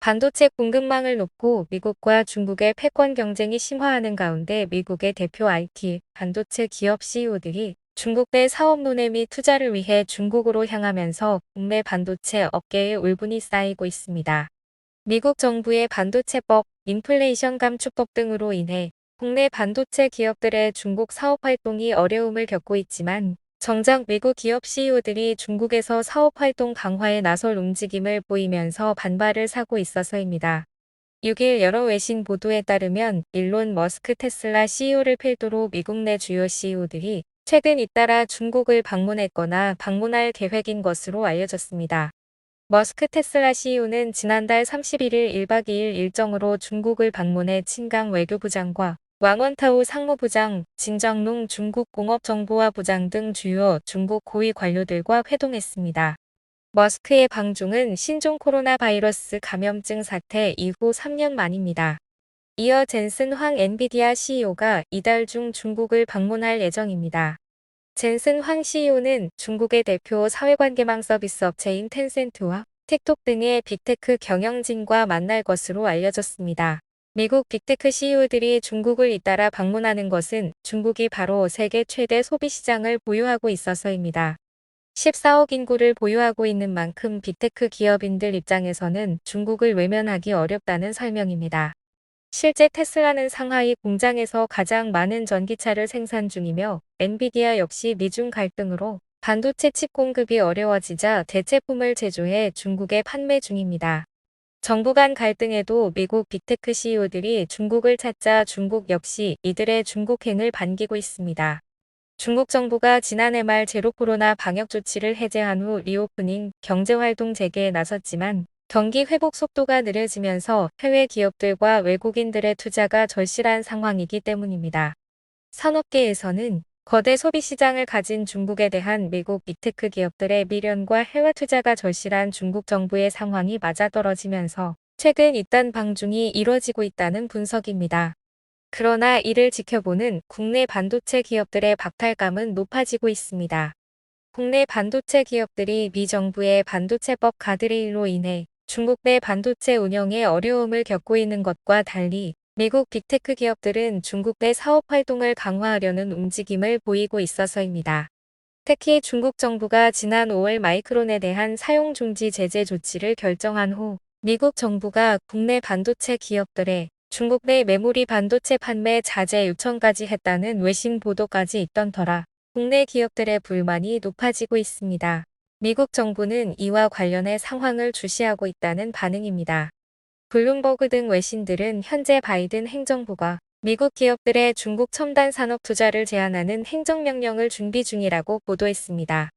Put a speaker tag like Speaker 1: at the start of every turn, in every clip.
Speaker 1: 반도체 공급망을 놓고 미국과 중국의 패권 경쟁이 심화하는 가운데 미국의 대표 IT, 반도체 기업 CEO들이 중국 내 사업론의 및 투자를 위해 중국으로 향하면서 국내 반도체 업계에 울분이 쌓이고 있습니다. 미국 정부의 반도체법, 인플레이션 감축법 등으로 인해 국내 반도체 기업들의 중국 사업 활동이 어려움을 겪고 있지만 정작 미국 기업 CEO들이 중국에서 사업 활동 강화에 나설 움직임을 보이면서 반발을 사고 있어서입니다. 6일 여러 외신 보도에 따르면 일론 머스크 테슬라 CEO를 필두로 미국 내 주요 CEO들이 최근 잇따라 중국을 방문했거나 방문할 계획인 것으로 알려졌습니다. 머스크 테슬라 CEO는 지난달 31일 1박 2일 일정으로 중국을 방문해 친강 외교부장과 왕원타오 상무부장, 진정룽 중국공업정보화부장 등 주요 중국 고위 관료들과 회동했습니다. 머스크의 방중은 신종 코로나 바이러스 감염증 사태 이후 3년 만입니다. 이어 젠슨 황 엔비디아 CEO가 이달 중 중국을 방문할 예정입니다. 젠슨 황 CEO는 중국의 대표 사회관계망 서비스 업체인 텐센트와 틱톡 등의 빅테크 경영진과 만날 것으로 알려졌습니다. 미국 빅테크 CEO들이 중국을 잇따라 방문하는 것은 중국이 바로 세계 최대 소비시장을 보유하고 있어서입니다. 14억 인구를 보유하고 있는 만큼 빅테크 기업인들 입장에서는 중국을 외면하기 어렵다는 설명입니다. 실제 테슬라는 상하이 공장에서 가장 많은 전기차를 생산 중이며 엔비디아 역시 미중 갈등으로 반도체 칩 공급이 어려워지자 대체품을 제조해 중국에 판매 중입니다. 정부 간 갈등에도 미국 빅테크 CEO들이 중국을 찾자 중국 역시 이들의 중국행을 반기고 있습니다. 중국 정부가 지난해 말 제로 코로나 방역 조치를 해제한 후 리오프닝 경제활동 재개에 나섰지만 경기 회복 속도가 느려지면서 해외 기업들과 외국인들의 투자가 절실한 상황이기 때문입니다. 산업계에서는 거대 소비시장을 가진 중국에 대한 미국 빅테크 기업들의 미련과 해외 투자가 절실한 중국 정부의 상황이 맞아떨어지면서 최근 이딴 방중이 이뤄지고 있다는 분석입니다. 그러나 이를 지켜보는 국내 반도체 기업들의 박탈감은 높아지고 있습니다. 국내 반도체 기업들이 미 정부의 반도체법 가드레일로 인해 중국 내 반도체 운영에 어려움을 겪고 있는 것과 달리 미국 빅테크 기업들은 중국 내 사업 활동을 강화하려는 움직임을 보이고 있어서입니다. 특히 중국 정부가 지난 5월 마이크론에 대한 사용 중지 제재 조치를 결정한 후 미국 정부가 국내 반도체 기업들의 중국 내 메모리 반도체 판매 자제 요청까지 했다는 외신 보도까지 있던 터라 국내 기업들의 불만이 높아지고 있습니다. 미국 정부는 이와 관련해 상황을 주시하고 있다는 반응입니다. 블룸버그 등 외신들은 현재 바이든 행정부가 미국 기업들의 중국 첨단 산업 투자를 제한하는 행정명령을 준비 중이라고 보도했습니다.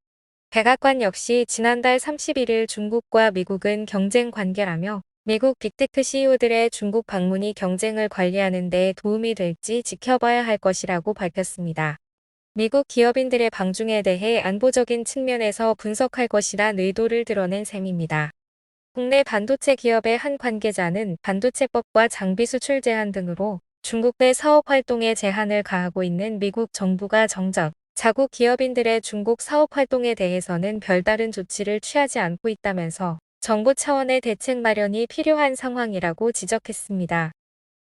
Speaker 1: 백악관 역시 지난달 31일 중국과 미국은 경쟁 관계라며 미국 빅테크 CEO들의 중국 방문이 경쟁을 관리하는 데 도움이 될지 지켜봐야 할 것이라고 밝혔습니다. 미국 기업인들의 방중에 대해 안보적인 측면에서 분석할 것이란 의도를 드러낸 셈입니다. 국내 반도체 기업의 한 관계자는 반도체법과 장비 수출 제한 등으로 중국 내 사업 활동에 제한을 가하고 있는 미국 정부가 정작 자국 기업인들의 중국 사업 활동에 대해서는 별다른 조치를 취하지 않고 있다면서 정부 차원의 대책 마련이 필요한 상황이라고 지적했습니다.